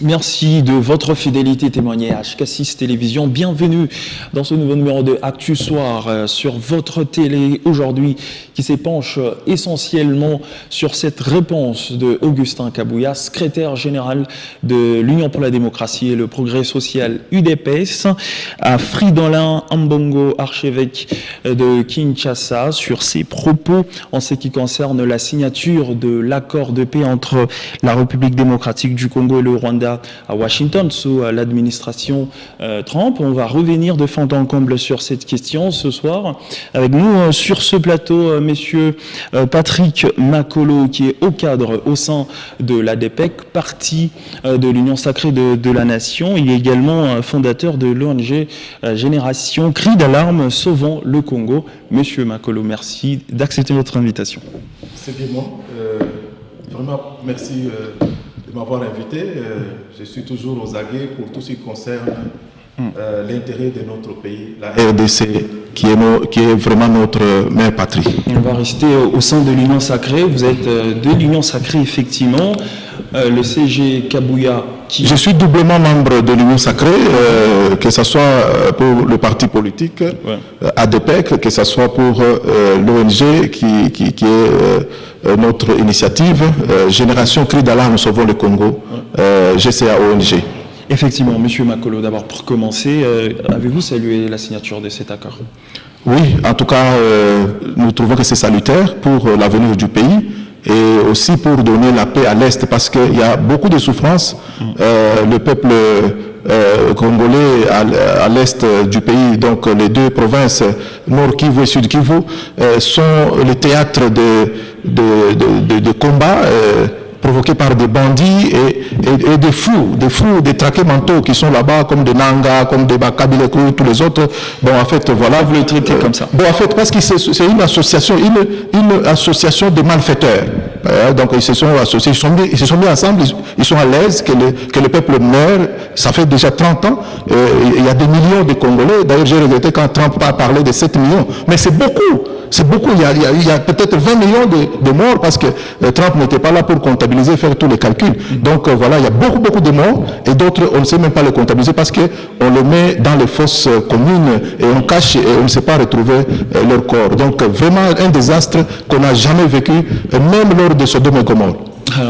Merci de votre fidélité témoignée à HK6 Télévision. Bienvenue dans ce nouveau numéro de Actu Soir sur votre télé aujourd'hui qui s'épanche essentiellement sur cette réponse de Augustin Kabouya, secrétaire général de l'Union pour la démocratie et le progrès social UDPS, à Fridolin Ambongo, archevêque de Kinshasa, sur ses propos en ce qui concerne la signature de l'accord de paix entre la République démocratique du Congo et le Rwanda à Washington sous l'administration Trump. On va revenir de fond en comble sur cette question ce soir. Avec nous sur ce plateau, messieurs Patrick Makolo, qui est au cadre au sein de l'ADPEC, parti de l'Union sacrée de la Nation. Il est également fondateur de l'ONG Génération Cri d'alarme Sauvons le Congo. Monsieur Makolo, merci d'accepter notre invitation. C'est bien moi. Vraiment, merci de m'avoir invité. Je suis toujours aux aguets pour tout ce qui concerne l'intérêt de notre pays, la RDC, qui est vraiment notre mère patrie. On va rester au sein de l'Union sacrée. Vous êtes de l'Union sacrée, effectivement. Le CG Kabouya. Je suis doublement membre de l'Union sacrée, que ce soit pour le parti politique, ADPEC, que ce soit pour l'ONG qui est notre initiative, Génération Cri d'alarme Sauvons le Congo, GCA ONG. Effectivement, Monsieur Makolo, d'abord pour commencer, avez-vous salué la signature de cet accord? Oui, en tout cas, nous trouvons que c'est salutaire pour l'avenir du pays et aussi pour donner la paix à l'Est, parce qu'il y a beaucoup de souffrances. Le peuple congolais à l'Est du pays, donc les deux provinces, Nord Kivu et Sud Kivu, sont le théâtre de combats provoqués par des bandits et des fous, des traqués mentaux qui sont là-bas, comme des Nanga, comme des Bakabilekou, tous les autres. Bon, en fait, voilà. Vous les traitez comme ça? Bon, en fait, parce que c'est une association de malfaiteurs. Donc, ils se sont associés, ils se sont mis ensemble, ils sont à l'aise que le peuple meurt. Ça fait déjà 30 ans. Il y a des millions de Congolais. D'ailleurs, j'ai regretté quand Trump a parlé de 7 millions. Mais c'est beaucoup. C'est beaucoup. Il y a peut-être 20 millions de morts parce que Trump n'était pas là pour comptabiliser, faire tous les calculs. Donc voilà, il y a beaucoup de morts et d'autres, on ne sait même pas les comptabiliser parce qu'on les met dans les fosses communes et on cache et on ne sait pas retrouver leur corps. Donc vraiment un désastre qu'on n'a jamais vécu, même lors de Sodome et Gomorrhe.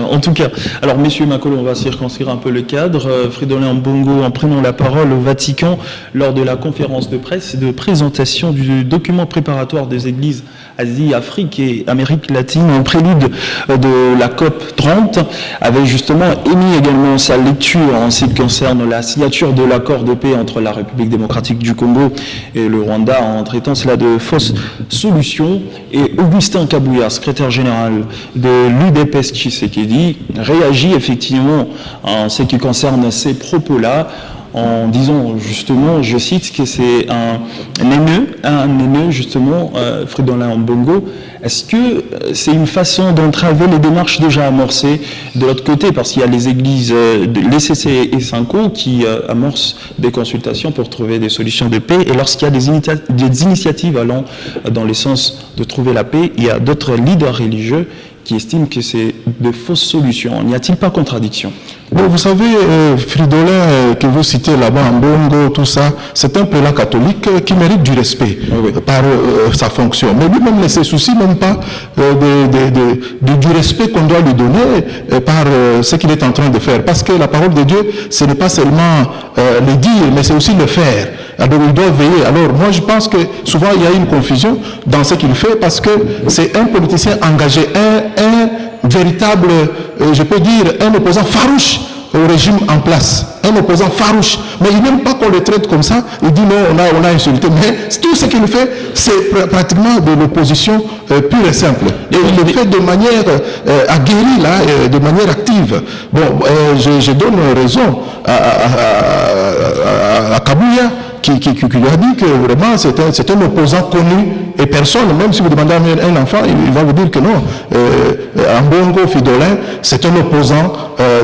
En tout cas, alors messieurs Makolo, on va circonscrire un peu le cadre. Fridolin Ambongo, en prenant la parole au Vatican lors de la conférence de presse de présentation du document préparatoire des églises Asie, Afrique et Amérique latine en prélude de la COP 30, avait justement émis également sa lecture en ce qui concerne la signature de l'accord de paix entre la République démocratique du Congo et le Rwanda, en traitant cela de fausse solution. Et Augustin Kabouya, secrétaire général de l'UDPS Tshisekedi, réagit effectivement en ce qui concerne ces propos-là, en disant justement, je cite, que c'est un haineux justement, Fridolin Ambongo. Est-ce que c'est une façon d'entraver les démarches déjà amorcées de l'autre côté, parce qu'il y a les églises, les CC et Synco qui amorcent des consultations pour trouver des solutions de paix, et lorsqu'il y a des initiatives allant dans le sens de trouver la paix, il y a d'autres leaders religieux qui estiment que c'est de fausses solutions. N'y a-t-il pas contradiction? Bon, vous savez, Fridolin, que vous citez là-bas, en Bongo, tout ça, c'est un prélat catholique qui mérite du respect par sa fonction. Mais lui-même ne se soucie même pas du respect qu'on doit lui donner par ce qu'il est en train de faire. Parce que la parole de Dieu, ce n'est pas seulement le dire, mais c'est aussi le faire. Alors il doit veiller. Alors moi je pense que souvent il y a une confusion dans ce qu'il fait, parce que c'est un politicien engagé, un véritable, je peux dire, un opposant farouche au régime en place, un opposant farouche, mais il n'aime pas qu'on le traite comme ça. Il dit non, on a insulté, mais tout ce qu'il fait, c'est pratiquement de l'opposition pure et simple, et il le fait de manière aguerrie, là, de manière active. Bon, je donne raison à Kabouya, qui lui a dit que vraiment c'est un opposant connu, et personne, même si vous demandez à un enfant, il va vous dire que non. Ambongo Fridolin, c'est un opposant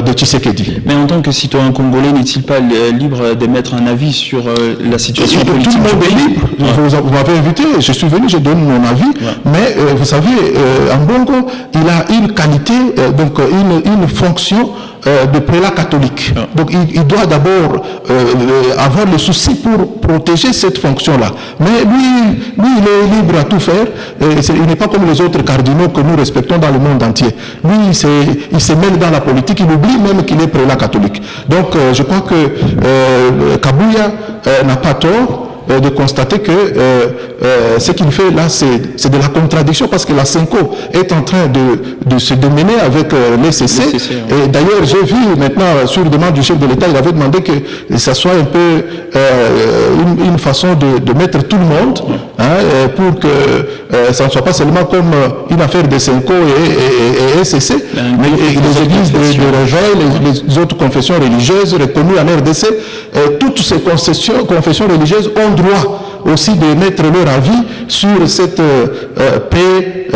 de Tshisekedi. Mais en tant que citoyen congolais, n'est-il pas libre d'émettre un avis sur la situation politique du pays? Vous m'avez invité, je suis venu, je donne mon avis, mais vous savez, Ambongo, il a une qualité, donc une fonction de prélat catholique. Donc il doit d'abord avoir le souci pour protéger cette fonction-là. Mais lui, il est libre à tout faire. Il n'est pas comme les autres cardinaux que nous respectons dans le monde entier. Lui, il se mêle dans la politique, il oublie même qu'il est prélat catholique. Donc je crois que Kabuya n'a pas tort de constater que ce qu'il fait là, c'est de la contradiction, parce que la Senko est en train de se démener avec l'ECC. Et d'ailleurs, j'ai vu maintenant, sur demande du chef de l'État, il avait demandé que ça soit un peu une façon de mettre tout le monde, pour que ça ne soit pas seulement comme une affaire de Senko et ECC, mais les églises de Réveil, les autres confessions religieuses reconnues en RDC, toutes ces confessions religieuses ont droit aussi de mettre leur avis sur cette paix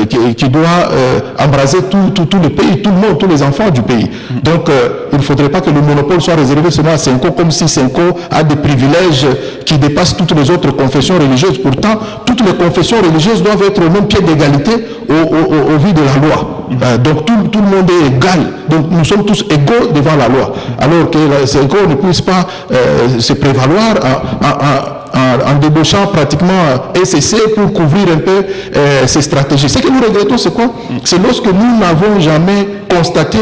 qui doit embraser tout le pays, tout le monde, tous les enfants du pays. Donc il ne faudrait pas que le monopole soit réservé seulement à Senko, comme si Senko a des privilèges qui dépassent toutes les autres confessions religieuses. Pourtant, toutes les confessions religieuses doivent être au même pied d'égalité au vu de la loi. Donc tout le monde est égal. Donc nous sommes tous égaux devant la loi. Alors que Senko ne puisse pas se prévaloir en débauchant pratiquement ECC pour couvrir un peu ces stratégies. Ce que nous regrettons, c'est quoi? C'est lorsque nous n'avons jamais constaté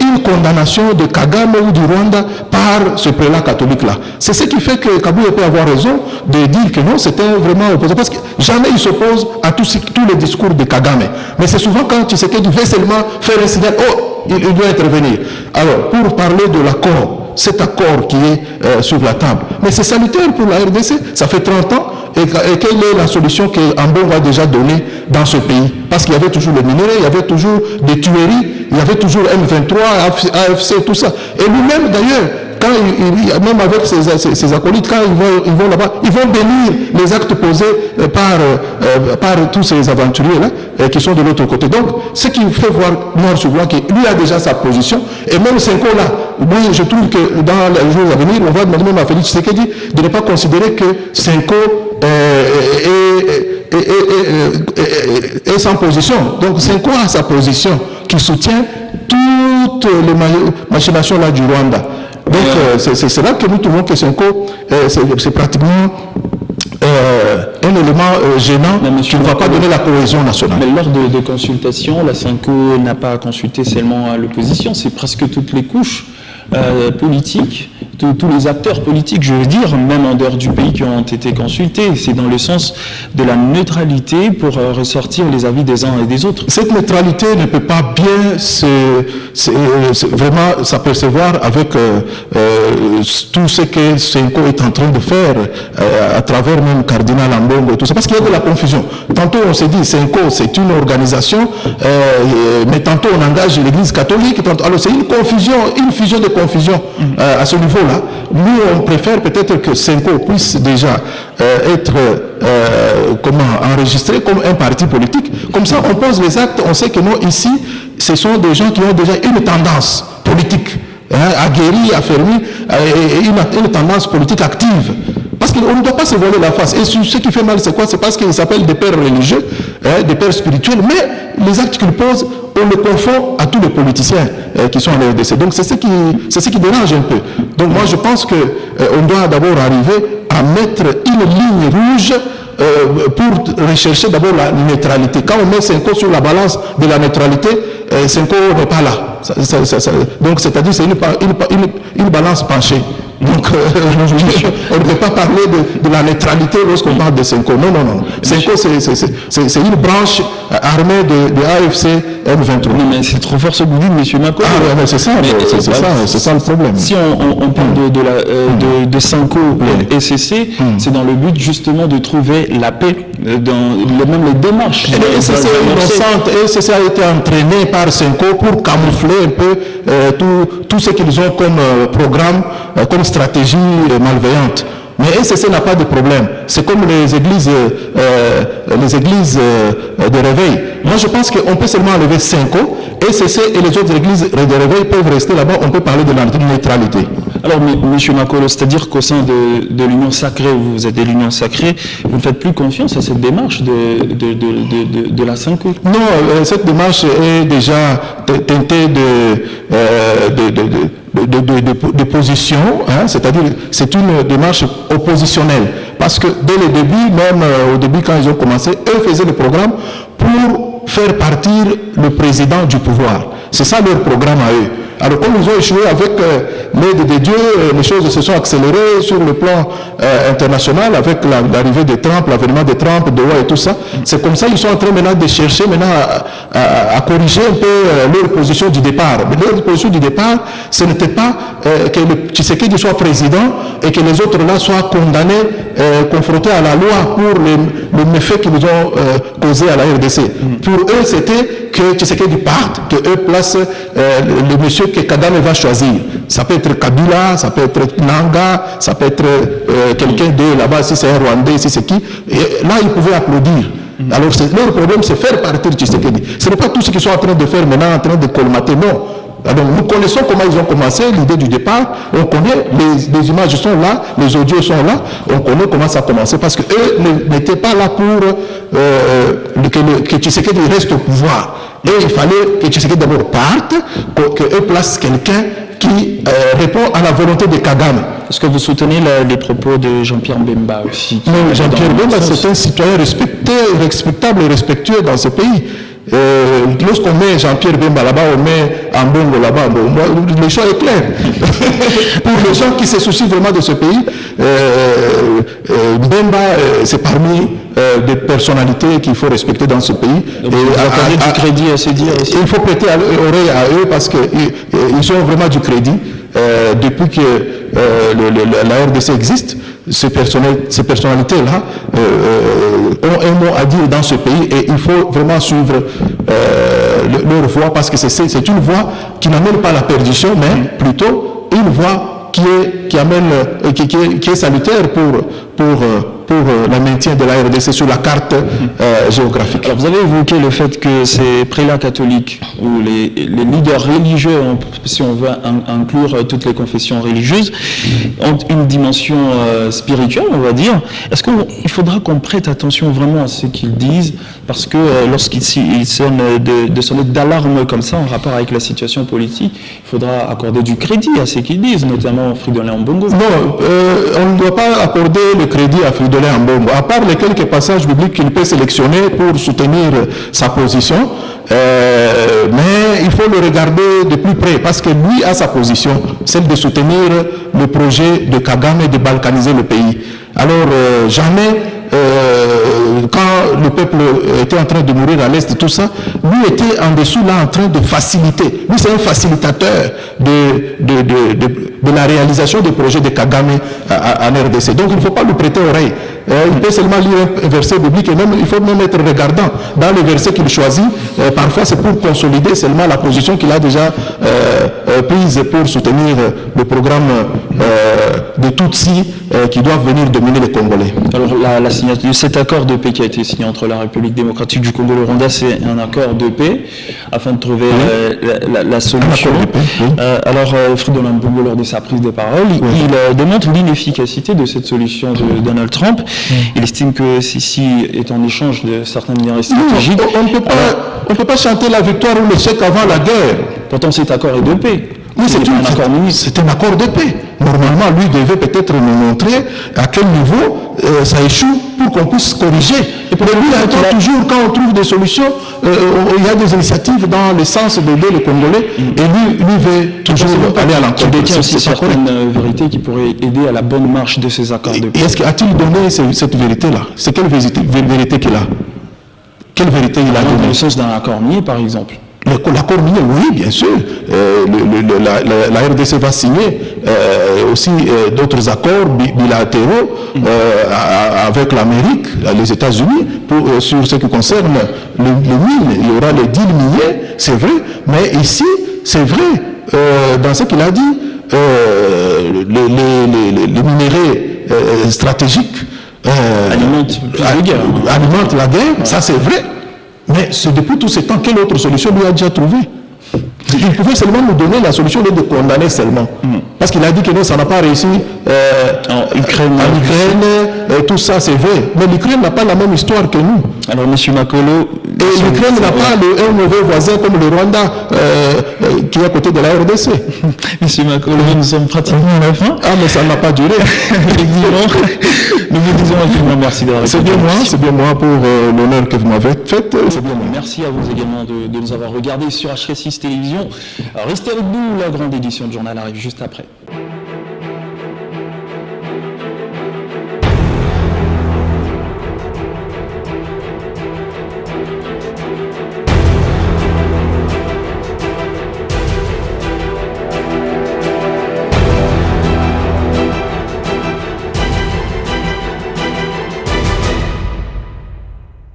une condamnation de Kagame ou du Rwanda par ce prélat catholique-là. C'est ce qui fait que Kabuya peut avoir raison de dire que non, c'était vraiment opposé. Parce que jamais il s'oppose à tous les discours de Kagame. Mais c'est souvent quand Tshisekedi veut seulement faire un signal, oh, il doit intervenir. Alors, pour parler de l'accord, cet accord qui est sur la table, mais c'est salutaire pour la RDC, ça fait 30 ans, et quelle est la solution qu'Ambongo a déjà donnée dans ce pays? Parce qu'il y avait toujours le minerai, il y avait toujours des tueries, il y avait toujours M23, AFC, tout ça. Et lui-même d'ailleurs, même avec ses acolytes, quand ils vont là-bas, ils vont bénir les actes posés par tous ces aventuriers-là qui sont de l'autre côté. Donc, ce qui fait voir noir sur blanc, qu'il lui a déjà sa position, et même Senko-là, moi je trouve que dans les jours à venir, on va demander même à Félix Tshisekedi de ne pas considérer que Senko est sans position. Donc, Senko a sa position qui soutient toutes les machinations là du Rwanda. Donc c'est là que nous trouvons que Senko, c'est pratiquement un élément gênant qui ne va pas donner la cohésion nationale. Mais lors de consultation, la Senko n'a pas consulté seulement l'opposition, c'est presque toutes les couches politiques, tous les acteurs politiques, je veux dire, même en dehors du pays, qui ont été consultés. C'est dans le sens de la neutralité pour ressortir les avis des uns et des autres. Cette neutralité ne peut pas bien vraiment s'apercevoir avec tout ce que Senko est en train de faire à travers même Cardinal Ambongo et tout ça, parce qu'il y a de la confusion. Tantôt on s'est dit Senko c'est une organisation, mais tantôt on engage l'Église catholique. Alors c'est une fusion de confusion à ce niveau-là. Nous on préfère peut-être que Senko puisse déjà être enregistré comme un parti politique. Comme ça on pose les actes, on sait que nous ici ce sont des gens qui ont déjà une tendance politique, aguerrie, affermie, et une tendance politique active. Parce qu'on ne doit pas se voiler la face. Et ce qui fait mal, c'est quoi? C'est parce qu'ils s'appellent des pères religieux, des pères spirituels, mais les actes qu'ils posent, on les confond à tous les politiciens qui sont en RDC. Donc c'est ce qui dérange un peu. Donc moi je pense qu'on doit d'abord arriver à mettre une ligne rouge pour rechercher d'abord la neutralité. Quand on met Senko sur la balance de la neutralité, Senko n'est pas là. Donc c'est-à-dire c'est une balance penchée. Donc on ne peut pas parler de la neutralité lorsqu'on parle de Senko. Non. Senko c'est une branche armée de AFC M23. Non, mais c'est trop fort ce que vous dites, M. Makolo. Mais c'est ça, c'est ça le problème. Si on parle de Senko et ECC, c'est dans le but justement de trouver la paix dans même les démarches. ECC est innocente, ECC a été entraîné par Senko pour camoufler un peu tout ce qu'ils ont comme programme, comme stratégie malveillante. Mais ECC n'a pas de problème. C'est comme les églises de réveil. Moi, je pense qu'on peut seulement enlever Senko. ECC et les autres églises de réveil peuvent rester là-bas. On peut parler de la neutralité. Alors, M. Makolo, c'est-à-dire qu'au sein de l'Union sacrée, où vous êtes de l'Union sacrée, vous ne faites plus confiance à cette démarche de la Senko? Non, cette démarche est déjà teintée de position, hein, c'est-à-dire c'est une démarche oppositionnelle. Parce que dès le début, même au début quand ils ont commencé, eux faisaient le programme pour faire partir le président du pouvoir. C'est ça leur programme à eux. Alors comme ils ont échoué avec l'aide de Dieu, les choses se sont accélérées sur le plan international avec l'arrivée de Trump, l'avènement de Trump, de Doha et tout ça. C'est comme ça qu'ils sont en train maintenant de chercher à corriger un peu leur position du départ. Mais leur position du départ, ce n'était pas que Tshisekedi soit président et que les autres là soient condamnés, confrontés à la loi pour les méfaits qu'ils ont causés à la RDC. Pour eux, c'était que Tshisekedi parte, qu'eux placent le monsieur que Kagame va choisir. Ça peut être Kabila, ça peut être Nanga, ça peut être quelqu'un de là-bas, si c'est un Rwandais, si c'est qui. Et là, ils pouvaient applaudir. Alors, leur problème, c'est faire partir Tshisekedi. Ce n'est pas tout ce qu'ils sont en train de faire maintenant, en train de colmater, non. Alors, nous connaissons comment ils ont commencé, l'idée du départ. On connaît, les images sont là, les audios sont là. On connaît comment ça a commencé. Parce qu'eux n'étaient pas là pour que Tshisekedi reste au pouvoir. Et il fallait que Tshisekedi d'abord parte, qu'eux placent quelqu'un qui répond à la volonté de Kagame. Est-ce que vous soutenez les propos de Jean-Pierre Bemba aussi? Non, Jean-Pierre Bemba, c'est un citoyen respectable et respectueux dans ce pays. Lorsqu'on met Jean-Pierre Bemba là-bas, on met Ambongo là-bas, le choix est clair. Pour les gens qui se soucient vraiment de ce pays, Bemba, c'est parmi des personnalités qu'il faut respecter dans ce pays. Donc, vous accordez du crédit à ces dires aussi. Il faut prêter oreille à eux parce qu'ils ont vraiment du crédit. Depuis que la RDC existe, ces personnalités-là ont un mot à dire dans ce pays et il faut vraiment suivre leur voie parce que c'est une voie qui n'amène pas la perdition, mais plutôt une voie qui est salutaire pour le maintien de la RDC sur la carte géographique. Alors vous avez évoqué le fait que ces prélats catholiques ou les leaders religieux, si on veut inclure toutes les confessions religieuses, ont une dimension spirituelle, on va dire. Est-ce qu'il faudra qu'on prête attention vraiment à ce qu'ils disent? Parce que lorsqu'ils sonnent de sonnettes d'alarme comme ça en rapport avec la situation politique, il faudra accorder du crédit à ce qu'ils disent, notamment Fridolin Ambongo. Non, on ne doit pas accorder le crédit à Fridolin Ambongo, à part les quelques passages bibliques qu'il peut sélectionner pour soutenir sa position, mais il faut le regarder de plus près, parce que lui a sa position, celle de soutenir le projet de Kagame de balkaniser le pays. Alors, jamais, quand le peuple était en train de mourir à l'Est, tout ça, lui était en dessous là en train de faciliter. Lui, c'est un facilitateur de la réalisation des projets de Kagame en RDC. Donc, il ne faut pas lui prêter oreille. Il peut seulement lire un verset biblique et même, il faut même être regardant. Dans le verset qu'il choisit, parfois c'est pour consolider seulement la position qu'il a déjà prise pour soutenir le programme de Tutsi qui doivent venir dominer les Congolais. Alors la signature, cet accord de paix qui a été signé entre la République démocratique du Congo et le Rwanda, c'est un accord de paix afin de trouver la solution. Alors Fridolin Ambongo, lors de sa prise de parole, il démontre l'inefficacité de cette solution de Donald Trump. Il estime que ceci est en échange de certains minéraux stratégiques. On ne peut pas chanter la victoire ou l'échec avant la guerre. Pourtant cet accord est de paix. Oui, c'est un accord de paix. Normalement, lui devait peut-être nous montrer à quel niveau ça échoue pour qu'on puisse corriger. Et pour lui, toujours, quand on trouve des solutions, il y a des initiatives dans le sens d'aider les Congolais, et lui veut toujours aller à l'encontre. Il détient aussi certaines vérités qui pourraient aider à la bonne marche de ces accords de paix. Et est-ce qu'il donné cette vérité-là? C'est quelle vérité qu'il a? Quelle vérité il a donné? Dans le sens d'un accord nié, par exemple. L'accord minier, oui, bien sûr. La RDC va signer aussi d'autres accords bilatéraux avec l'Amérique, les États-Unis, sur ce qui concerne les mines. Il y aura les deals miniers, c'est vrai, mais ici, c'est vrai, dans ce qu'il a dit, les minéraux stratégique Alimente plus de guerre. alimente la guerre, ça c'est vrai. Mais c'est depuis tous ces temps, quelle autre solution lui a déjà trouvé? Il pouvait seulement nous donner la solution de condamner seulement. Parce qu'il a dit que non, ça n'a pas réussi En Ukraine. tout ça c'est vrai. Mais l'Ukraine n'a pas la même histoire que nous. Alors, M. Makolo... Et l'Ukraine n'a pas un mauvais voisin comme le Rwanda qui est à côté de la RDC. M. Makolo, nous sommes pratiquement à la fin. Ah, mais ça n'a pas duré. Effectivement. Nous vous disons infiniment merci d'avoir C'est bien moi pour l'honneur que vous m'avez fait. C'est bien moi. Merci à vous également de nous avoir regardés sur HK6 Télévision. Alors, restez avec nous, la grande édition de journal arrive juste après.